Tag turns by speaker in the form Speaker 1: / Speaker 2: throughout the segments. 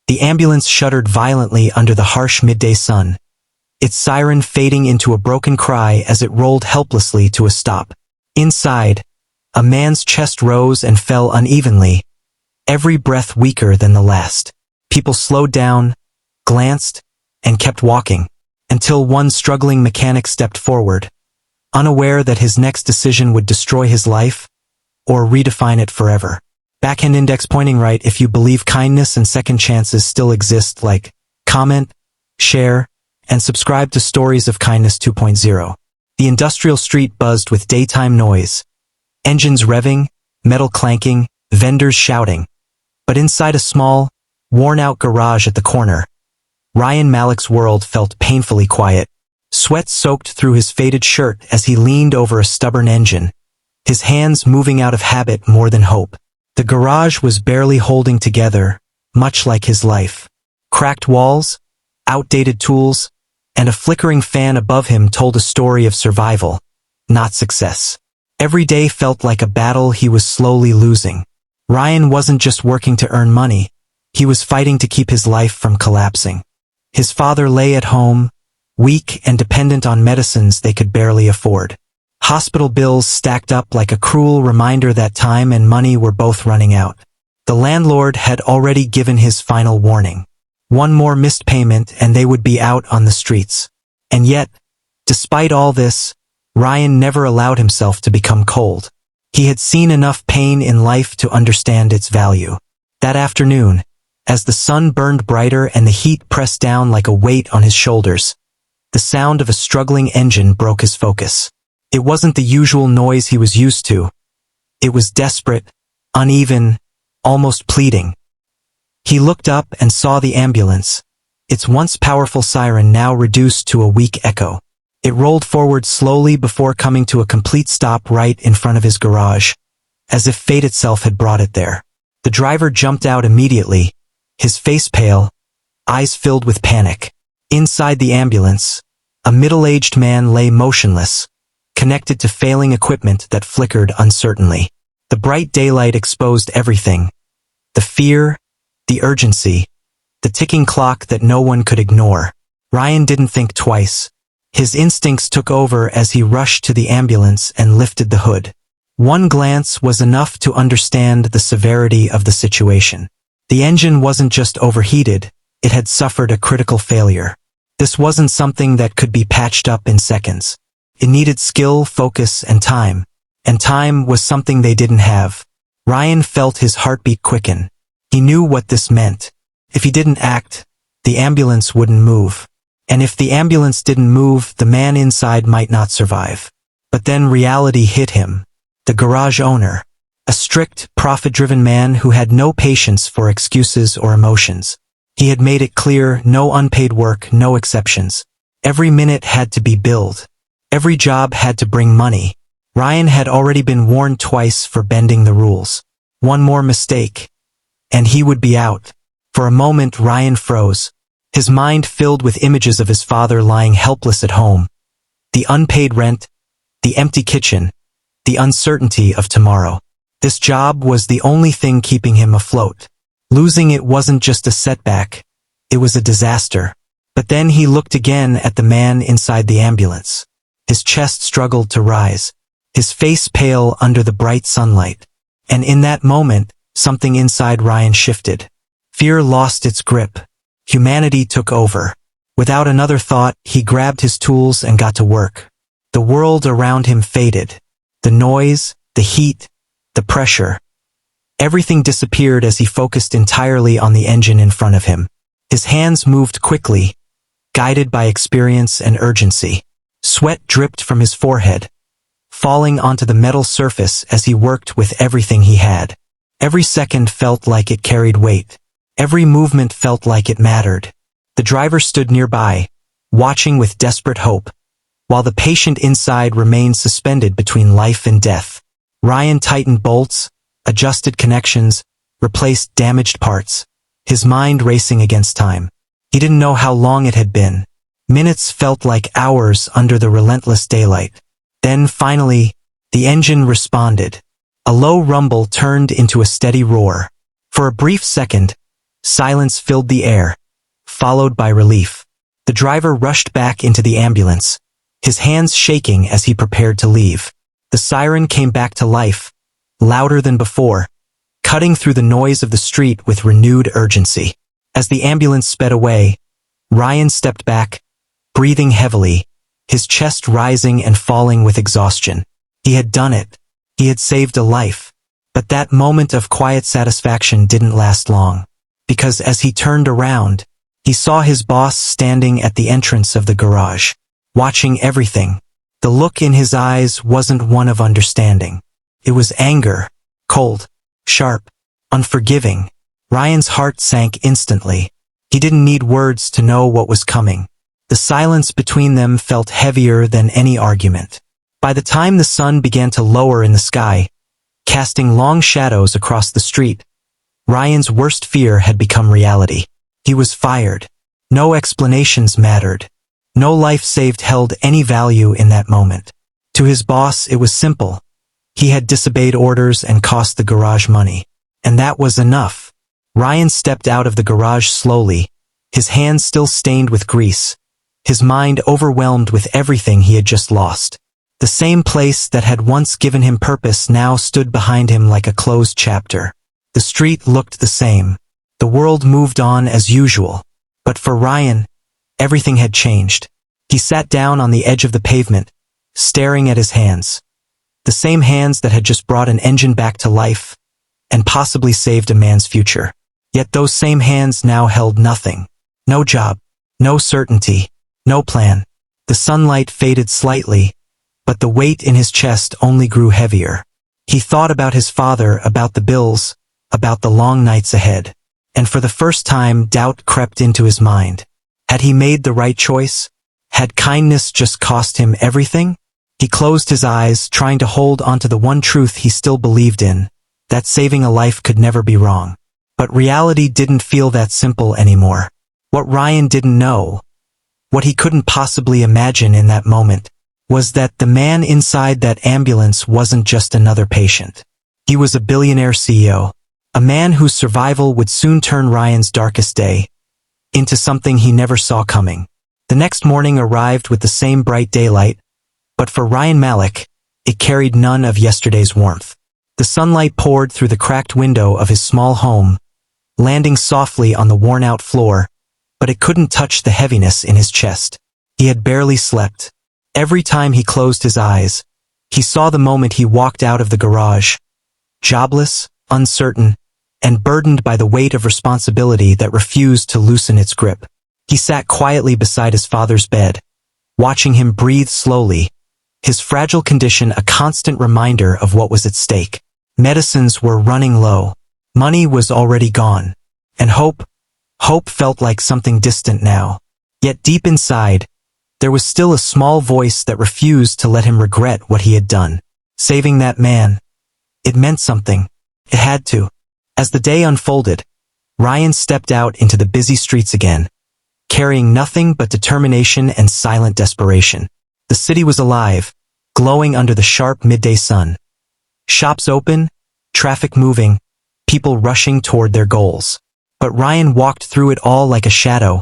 Speaker 1: The ambulance shuddered violently under the harsh midday sun, its siren fading into a broken cry as it rolled helplessly to a stop. Inside, a man's chest rose and fell unevenly, every breath weaker than the last. People slowed down, glanced, and kept walking, until one struggling mechanic stepped forward, unaware that his next decision would destroy his life or redefine it forever. Backhand index pointing right if you believe kindness and second chances still exist. Like, comment, share, and subscribe to Stories of Kindness 2.0. The industrial street buzzed with daytime noise, engines revving, metal clanking, vendors shouting. But inside a small, worn-out garage at the corner, Ryan Malick's world felt painfully quiet. Sweat soaked through his faded shirt as he leaned over a stubborn engine, his hands moving out of habit more than hope. The garage was barely holding together, much like his life. Cracked walls, outdated tools, and a flickering fan above him told a story of survival, not success. Every day felt like a battle he was slowly losing. Ryan wasn't just working to earn money, he was fighting to keep his life from collapsing. His father lay at home, weak and dependent on medicines they could barely afford. Hospital bills stacked up like a cruel reminder that time and money were both running out. The landlord had already given his final warning. One more missed payment and they would be out on the streets. And yet, despite all this, Ryan never allowed himself to become cold. He had seen enough pain in life to understand its value. That afternoon, as the sun burned brighter and the heat pressed down like a weight on his shoulders, the sound of a struggling engine broke his focus. It wasn't the usual noise he was used to. It was desperate, uneven, almost pleading. He looked up and saw the ambulance, its once powerful siren now reduced to a weak echo. It rolled forward slowly before coming to a complete stop right in front of his garage, as if fate itself had brought it there. The driver jumped out immediately, his face pale, eyes filled with panic. Inside the ambulance, a middle-aged man lay motionless, connected to failing equipment that flickered uncertainly. The bright daylight exposed everything. The fear, the urgency, the ticking clock that no one could ignore. Ryan didn't think twice. His instincts took over as he rushed to the ambulance and lifted the hood. One glance was enough to understand the severity of the situation. The engine wasn't just overheated, it had suffered a critical failure. This wasn't something that could be patched up in seconds. It needed skill, focus, and time was something they didn't have. Ryan felt his heartbeat quicken. He knew what this meant. If he didn't act, the ambulance wouldn't move. And if the ambulance didn't move, the man inside might not survive. But then reality hit him. The garage owner, a strict, profit-driven man who had no patience for excuses or emotions. He had made it clear, no unpaid work, no exceptions. Every minute had to be billed. Every job had to bring money. Ryan had already been warned twice for bending the rules. One more mistake, and he would be out. For a moment Ryan froze, his mind filled with images of his father lying helpless at home. The unpaid rent, the empty kitchen, the uncertainty of tomorrow. This job was the only thing keeping him afloat. Losing it wasn't just a setback, it was a disaster. But then he looked again at the man inside the ambulance. His chest struggled to rise, his face pale under the bright sunlight. And in that moment, something inside Ryan shifted. Fear lost its grip. Humanity took over. Without another thought, he grabbed his tools and got to work. The world around him faded. The noise, the heat, the pressure. Everything disappeared as he focused entirely on the engine in front of him. His hands moved quickly, guided by experience and urgency. Sweat dripped from his forehead, falling onto the metal surface as he worked with everything he had. Every second felt like it carried weight. Every movement felt like it mattered. The driver stood nearby, watching with desperate hope, while the patient inside remained suspended between life and death. Ryan tightened bolts, adjusted connections, replaced damaged parts, his mind racing against time. He didn't know how long it had been. Minutes felt like hours under the relentless daylight. Then, finally, the engine responded. A low rumble turned into a steady roar. For a brief second, Silence filled the air, followed by relief. The driver rushed back into the ambulance, his hands shaking as he prepared to leave. The siren came back to life, louder than before, cutting through the noise of the street with renewed urgency. As the ambulance sped away, Ryan stepped back, breathing heavily, his chest rising and falling with exhaustion. He had done it. He had saved a life. But that moment of quiet satisfaction didn't last long, because as he turned around, he saw his boss standing at the entrance of the garage, watching everything. The look in his eyes wasn't one of understanding. It was anger, cold, sharp, unforgiving. Ryan's heart sank instantly. He didn't need words to know what was coming. The silence between them felt heavier than any argument. By the time the sun began to lower in the sky, casting long shadows across the street, Ryan's worst fear had become reality. He was fired. No explanations mattered. No life saved held any value in that moment. To his boss, it was simple. He had disobeyed orders and cost the garage money. And that was enough. Ryan stepped out of the garage slowly, his hands still stained with grease, his mind overwhelmed with everything he had just lost. The same place that had once given him purpose now stood behind him like a closed chapter. The street looked the same. The world moved on as usual. But for Ryan, everything had changed. He sat down on the edge of the pavement, staring at his hands. The same hands that had just brought an engine back to life, and possibly saved a man's future. Yet those same hands now held nothing. No job, no certainty, no plan. The sunlight faded slightly, but the weight in his chest only grew heavier. He thought about his father, about the bills, about the long nights ahead. And for the first time, doubt crept into his mind. Had he made the right choice? Had kindness just cost him everything? He closed his eyes, trying to hold onto the one truth he still believed in, that saving a life could never be wrong. But reality didn't feel that simple anymore. What Ryan didn't know, what he couldn't possibly imagine in that moment, was that the man inside that ambulance wasn't just another patient. He was a billionaire CEO, a man whose survival would soon turn Ryan's darkest day into something he never saw coming. The next morning arrived with the same bright daylight, but for Ryan Malik, it carried none of yesterday's warmth. The sunlight poured through the cracked window of his small home, landing softly on the worn-out floor, but it couldn't touch the heaviness in his chest. He had barely slept. Every time he closed his eyes, he saw the moment he walked out of the garage, jobless, uncertain, and burdened by the weight of responsibility that refused to loosen its grip. He sat quietly beside his father's bed, watching him breathe slowly, his fragile condition a constant reminder of what was at stake. Medicines were running low. Money was already gone. And hope felt like something distant now. Yet deep inside, there was still a small voice that refused to let him regret what he had done. Saving that man. It meant something. It had to. As the day unfolded, Ryan stepped out into the busy streets again, carrying nothing but determination and silent desperation. The city was alive, glowing under the sharp midday sun. Shops open, traffic moving, people rushing toward their goals. But Ryan walked through it all like a shadow,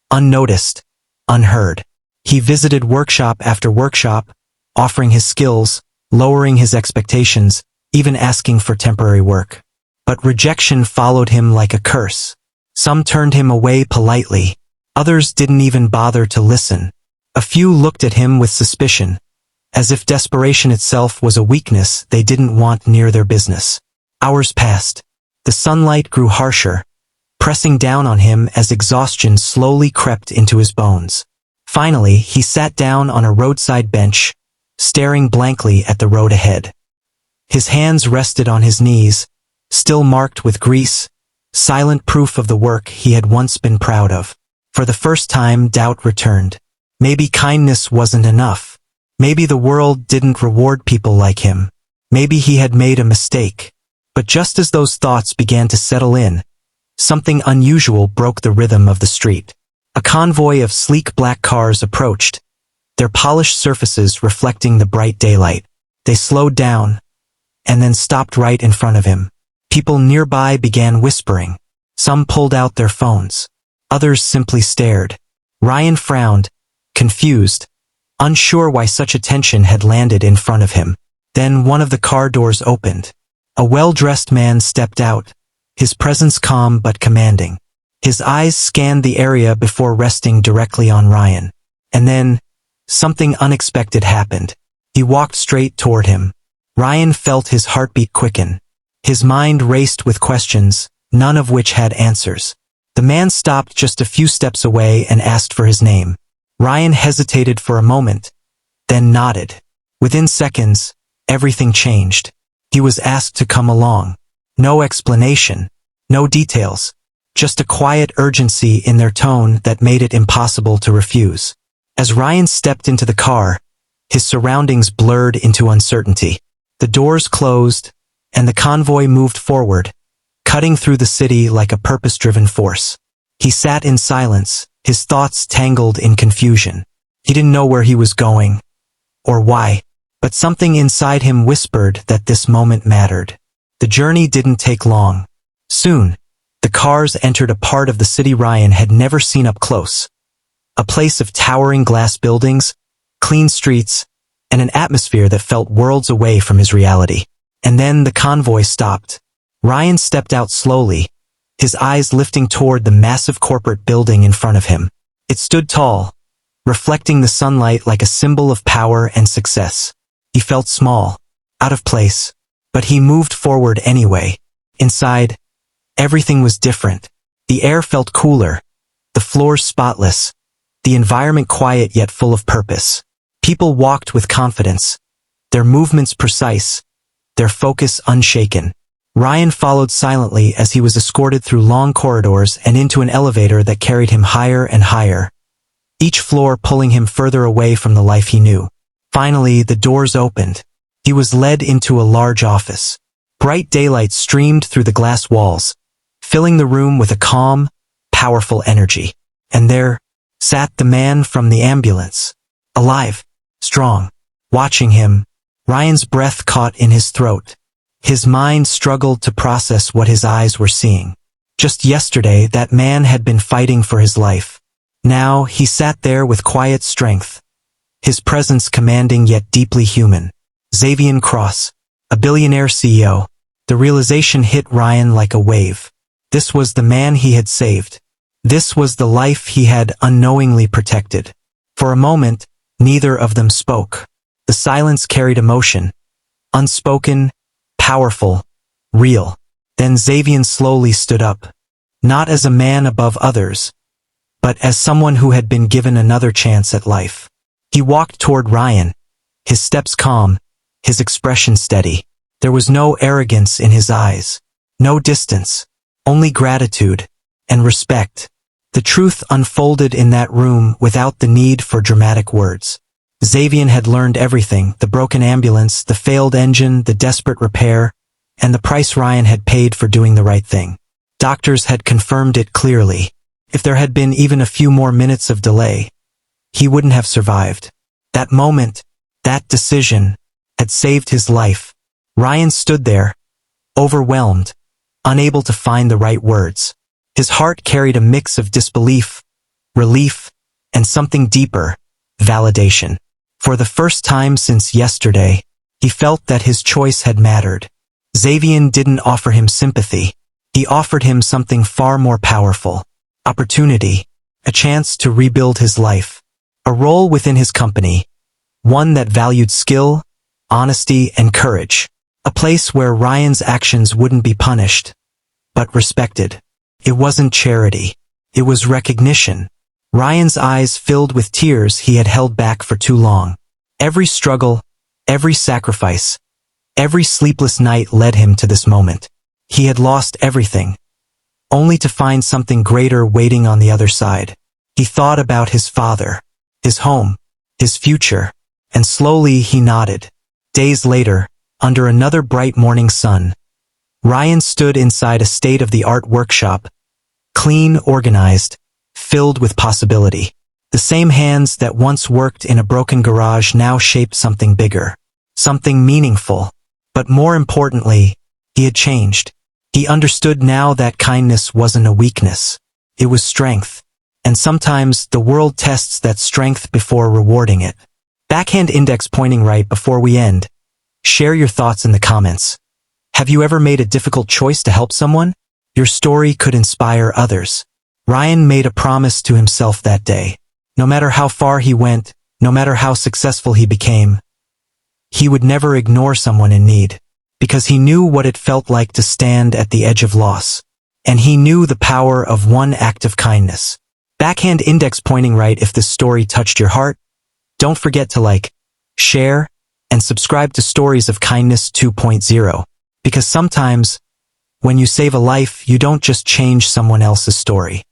Speaker 1: unnoticed, unheard. He visited workshop after workshop, offering his skills, lowering his expectations, even asking for temporary work. But rejection followed him like a curse. Some turned him away politely. Others didn't even bother to listen. A few looked at him with suspicion, as if desperation itself was a weakness they didn't want near their business. Hours passed. The sunlight grew harsher, pressing down on him as exhaustion slowly crept into his bones. Finally, he sat down on a roadside bench, staring blankly at the road ahead. His hands rested on his knees, still marked with grease, silent proof of the work he had once been proud of. For the first time, doubt returned. Maybe kindness wasn't enough. Maybe the world didn't reward people like him. Maybe he had made a mistake. But just as those thoughts began to settle in, something unusual broke the rhythm of the street. A convoy of sleek black cars approached, their polished surfaces reflecting the bright daylight. They slowed down, and then stopped right in front of him. People nearby began whispering. Some pulled out their phones. Others simply stared. Ryan frowned, confused, unsure why such attention had landed in front of him. Then one of the car doors opened. A well-dressed man stepped out, his presence calm but commanding. His eyes scanned the area before resting directly on Ryan. And then, something unexpected happened. He walked straight toward him. Ryan felt his heartbeat quicken. His mind raced with questions, none of which had answers. The man stopped just a few steps away and asked for his name. Ryan hesitated for a moment, then nodded. Within seconds, everything changed. He was asked to come along. No explanation, no details, just a quiet urgency in their tone that made it impossible to refuse. As Ryan stepped into the car, his surroundings blurred into uncertainty. The doors closed, and the convoy moved forward, cutting through the city like a purpose-driven force. He sat in silence, his thoughts tangled in confusion. He didn't know where he was going, or why, but something inside him whispered that this moment mattered. The journey didn't take long. Soon, the cars entered a part of the city Ryan had never seen up close. A place of towering glass buildings, clean streets, and an atmosphere that felt worlds away from his reality. And then the convoy stopped. Ryan stepped out slowly, his eyes lifting toward the massive corporate building in front of him. It stood tall, reflecting the sunlight like a symbol of power and success. He felt small, out of place, but he moved forward anyway. Inside, everything was different. The air felt cooler, the floors spotless, the environment quiet yet full of purpose. People walked with confidence, their movements precise, their focus unshaken. Ryan followed silently as he was escorted through long corridors and into an elevator that carried him higher and higher, each floor pulling him further away from the life he knew. Finally, the doors opened. He was led into a large office. Bright daylight streamed through the glass walls, filling the room with a calm, powerful energy. And there sat the man from the ambulance, alive, strong. Watching him, Ryan's breath caught in his throat. His mind struggled to process what his eyes were seeing. Just yesterday, that man had been fighting for his life. Now, he sat there with quiet strength, his presence commanding yet deeply human. Xavier Cross, a billionaire CEO. The realization hit Ryan like a wave. This was the man he had saved. This was the life he had unknowingly protected. For a moment, neither of them spoke. The silence carried emotion. Unspoken, powerful, real. Then Xavier slowly stood up. Not as a man above others, but as someone who had been given another chance at life. He walked toward Ryan, his steps calm, his expression steady. There was no arrogance in his eyes, no distance, only gratitude and respect. The truth unfolded in that room without the need for dramatic words. Xavier had learned everything: the broken ambulance, the failed engine, the desperate repair, and the price Ryan had paid for doing the right thing. Doctors had confirmed it clearly. If there had been even a few more minutes of delay, he wouldn't have survived. That moment, that decision, had saved his life. Ryan stood there, overwhelmed, unable to find the right words. His heart carried a mix of disbelief, relief, and something deeper: validation. For the first time since yesterday, he felt that his choice had mattered. Xavier didn't offer him sympathy. He offered him something far more powerful: opportunity, a chance to rebuild his life, a role within his company, one that valued skill, honesty, and courage, a place where Ryan's actions wouldn't be punished, but respected. It wasn't charity. It was recognition. Ryan's eyes filled with tears he had held back for too long. Every struggle, every sacrifice, every sleepless night led him to this moment. He had lost everything, only to find something greater waiting on the other side. He thought about his father, his home, his future, and slowly he nodded. Days later, under another bright morning sun, Ryan stood inside a state-of-the-art workshop, clean, organized, filled with possibility. The same hands that once worked in a broken garage now shaped something bigger, something meaningful. But more importantly, he had changed. He understood now that kindness wasn't a weakness. It was strength. And sometimes the world tests that strength before rewarding it. Backhand index pointing right before we end. Share your thoughts in the comments. Have you ever made a difficult choice to help someone? Your story could inspire others. Ryan made a promise to himself that day. No matter how far he went, no matter how successful he became, he would never ignore someone in need. Because he knew what it felt like to stand at the edge of loss. And he knew the power of one act of kindness. Backhand index pointing right if this story touched your heart. Don't forget to like, share, and subscribe to Stories of Kindness 2.0. Because sometimes, when you save a life, you don't just change someone else's story.